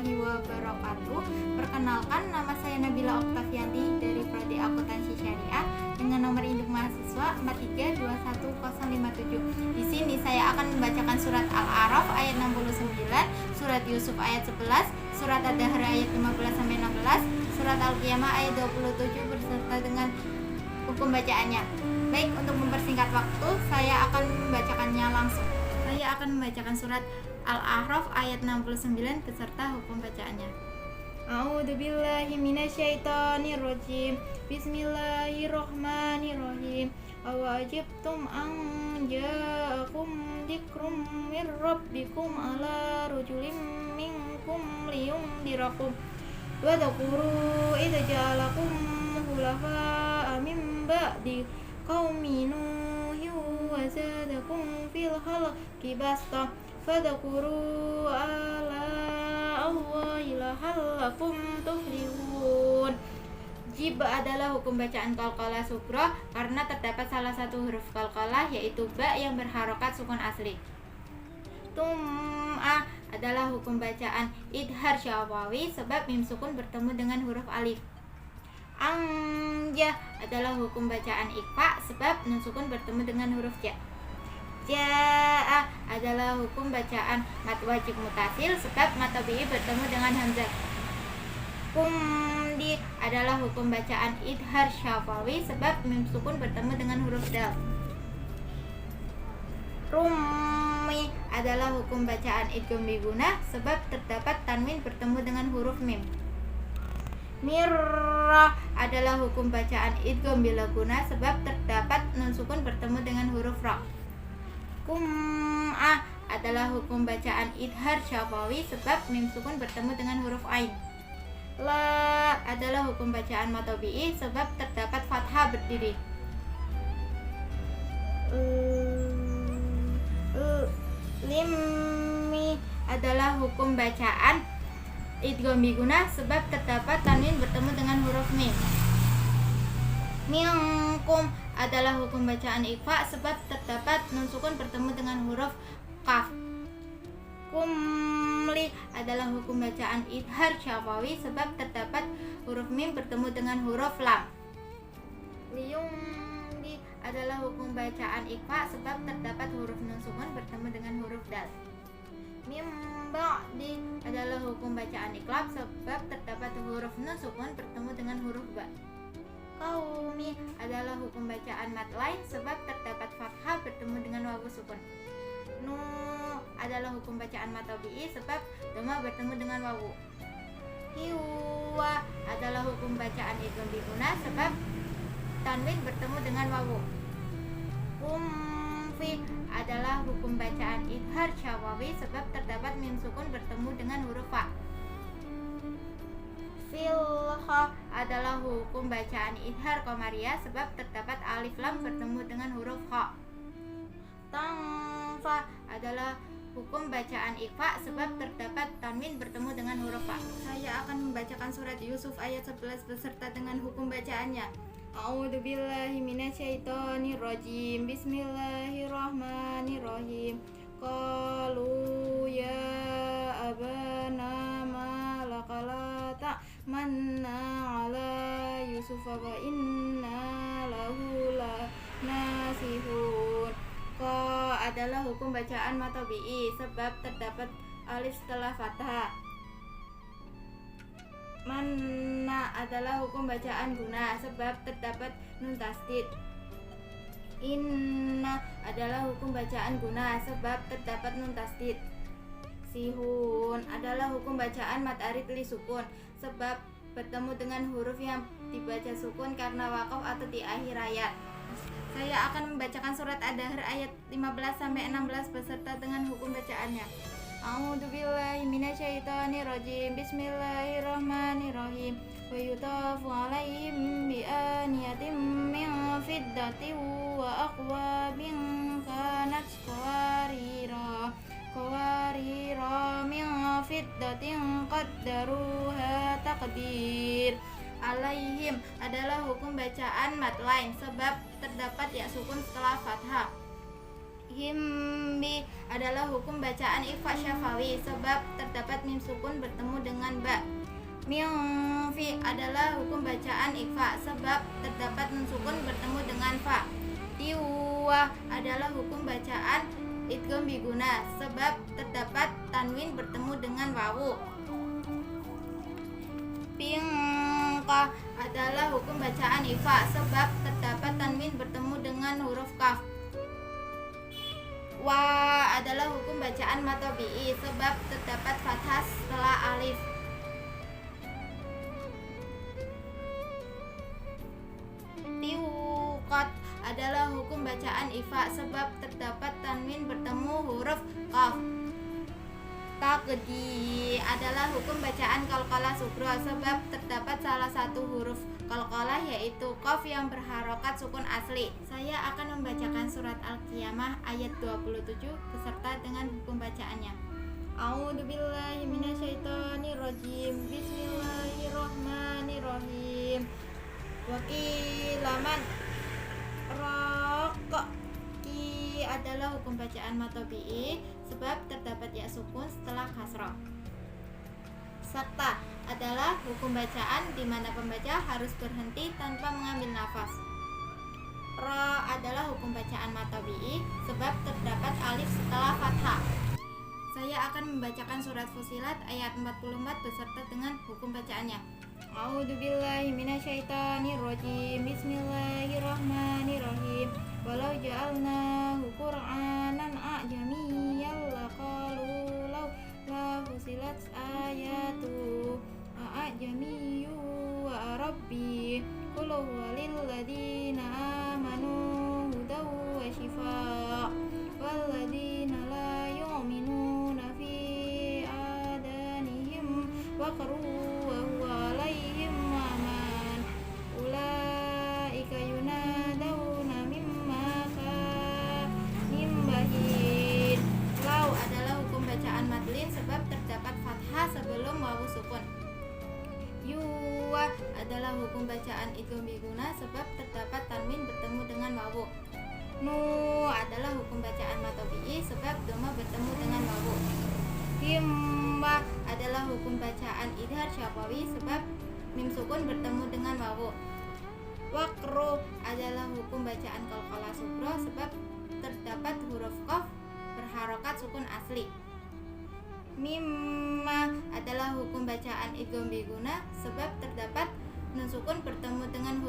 warahmatullahi wabarakatuh. Perkenalkan, nama saya Nabila Oktavianti dari Prodi Akuntansi Syariah dengan nomor induk mahasiswa 4321057. Di sini saya akan membacakan surat Al-A'raf ayat 69, surat Yusuf ayat 11, surat Ad-Dahr ayat 15 sampai 16, surat Al-Qiyamah ayat 27 beserta dengan hukum bacaannya. Baik, untuk mempersingkat waktu, saya akan membacakannya langsung. Saya akan membacakan surat Al-A'raf ayat 69 beserta hukum bacaannya. A'udzubillahi minasyaitonirrajim. Bismillahirrahmanirrahim. Awajibtum an ja'akum dzikrum mir rabbikum ala rajulin minkum liyundirakum wa dzakuru idza ja'alakum khulafa'a min ba'di qaumi nuhin wa zadakum fil khalqi basta fadhkuru ala Allahi la'allakum tuflihun. Jib adalah hukum bacaan qalqalah sughra karena terdapat salah satu huruf qalqalah yaitu ba yang berharokat sukun asli. Tum'ah adalah hukum bacaan idhar syafawi sebab mim sukun bertemu dengan huruf alif. Anja adalah hukum bacaan ikhfa sebab nun sukun bertemu dengan huruf ja. Ja'a adalah hukum bacaan mat wajib mutasil sebab mat tabi'i bertemu dengan hamzah. Kumdi adalah hukum bacaan idhar syafawi sebab mim sukun bertemu dengan huruf dal. Rumi adalah hukum bacaan idgham biguna sebab terdapat tanwin bertemu dengan huruf mim. Mirrah adalah hukum bacaan idgham bilaguna sebab terdapat nun sukun bertemu dengan huruf ra. Kum'ah adalah hukum bacaan idhar syafawi sebab mim sukun bertemu dengan huruf ain. La adalah hukum bacaan matobi'i sebab terdapat fathah berdiri. Limmi adalah hukum bacaan idgham biguna sebab terdapat tanwin bertemu dengan huruf mim. Minkum adalah hukum bacaan ikhfa sebab terdapat nun sukun bertemu dengan huruf qaf. Kumli adalah hukum bacaan idhar syafawi sebab terdapat huruf mim bertemu dengan huruf lam. Liyumdi adalah hukum bacaan ikhfa sebab terdapat huruf nun sukun bertemu dengan huruf dal. Mim ba'di adalah hukum bacaan iqlab sebab terdapat huruf nun sukun bertemu dengan huruf ba. Qaumi adalah hukum bacaan mat lain sebab terdapat fathah bertemu dengan wawu sukun. Nu adalah hukum bacaan mat tabi'i sebab dhamma bertemu dengan wawu. Hiwa adalah hukum bacaan idgham biguna sebab tanwin bertemu dengan wawu. Kumfi adalah hukum bacaan idhar syafawi sebab terdapat mim sukun bertemu dengan huruf fa. Filha adalah hukum bacaan idhar qamariyah sebab terdapat alif lam bertemu dengan huruf kha. Tangfa adalah hukum bacaan ikhfa sebab terdapat tanwin bertemu dengan huruf fa. Saya akan membacakan surat Yusuf ayat 11 beserta dengan hukum bacaannya. A'udzubillahi minasyaitonirrajim. Bismillahirrahmanirrahim. Qalu ya abana ma laqala ta'manna ala Yusufa wa inna lahu lanasihun. Qa adalah hukum bacaan matobi'i sebab terdapat alif setelah fathah. Manna adalah hukum bacaan guna sebab terdapat nun tasdid. Inna adalah hukum bacaan guna sebab terdapat nun tasdid. Sihun adalah hukum bacaan mat arid li sukun sebab bertemu dengan huruf yang dibaca sukun karena waqaf atau di akhir ayat. Saya akan membacakan surat Ad-Dahr ayat 15 sampai 16 beserta dengan hukum bacaannya. A'udzubillahi minasyaitonirrajim. Bismillahirrahmanirrahim. Wa yutafu 'alaihim bi aniyatin min fiddatin wa aqwabin kanat qawarira min fiddatin qaddaruha taqdir. Alaihim adalah hukum bacaan mat lain sebab terdapat ya sukun setelah fathah. Himbi adalah hukum bacaan ikhfa syafawi sebab terdapat mim sukun bertemu dengan ba. Mimfi adalah hukum bacaan ikhfa sebab terdapat nun sukun bertemu dengan fa. Tiwa adalah hukum bacaan idgham biguna sebab terdapat tanwin bertemu dengan wawu. Pingka adalah hukum bacaan ikhfa sebab terdapat tanwin bertemu dengan huruf kaf. Wa adalah hukum bacaan matobi'i sebab terdapat fathah setelah alif. Tiuqat adalah hukum bacaan ifa sebab terdapat tanwin bertemu huruf qaf. Taqdi adalah hukum bacaan qalqalah sughra sebab terdapat salah satu huruf qalqalah yaitu qaf yang berharokat sukun asli. Saya akan membacakan surat Al-Qiyamah ayat 27 beserta dengan hukum bacaannya. A'udzubillahi minasyaitonirrajim. Bismillahirrahmanirrahim. Wa qila man raq. Ki adalah hukum bacaan matobi'i sebab terdapat ya sukun setelah kasrah. Sakta adalah hukum bacaan di mana pembaca harus berhenti tanpa mengambil nafas. Ra adalah hukum bacaan matobi'i sebab terdapat alif setelah fathah. Saya akan membacakan surat Fussilat ayat 44 beserta dengan hukum bacaannya. A'udzubillahi minasyaitonirrajim. Bismillahirrahmanirrahim. Walau ja'alnahu Qur'anan a'jamiyyan laqalu law la fusilat ayatu a'jamiyyu wa rabbi qul walil ladzina amanu hudaw wa shifaa wal ladzina la yu'minuna fi adanihim waqru wa huwa alaihim aman ulaika yunadawna min bahin. Lau adalah hukum bacaan madlin sebab terdapat fathah sebelum wawu sukun. Yuwa adalah hukum bacaan idgham biguna sebab terdapat tanwin bertemu dengan wawu. Nu adalah hukum bacaan matobi'i sebab dhamma bertemu dengan wawu. Himba adalah hukum bacaan idhar syafawi sebab mim sukun bertemu dengan wawu. Waqru adalah hukum bacaan qalqalah sughra sebab terdapat huruf qaf berharokat sukun asli. Mimma adalah hukum bacaan idgham biguna sebab terdapat nun sukun bertemu dengan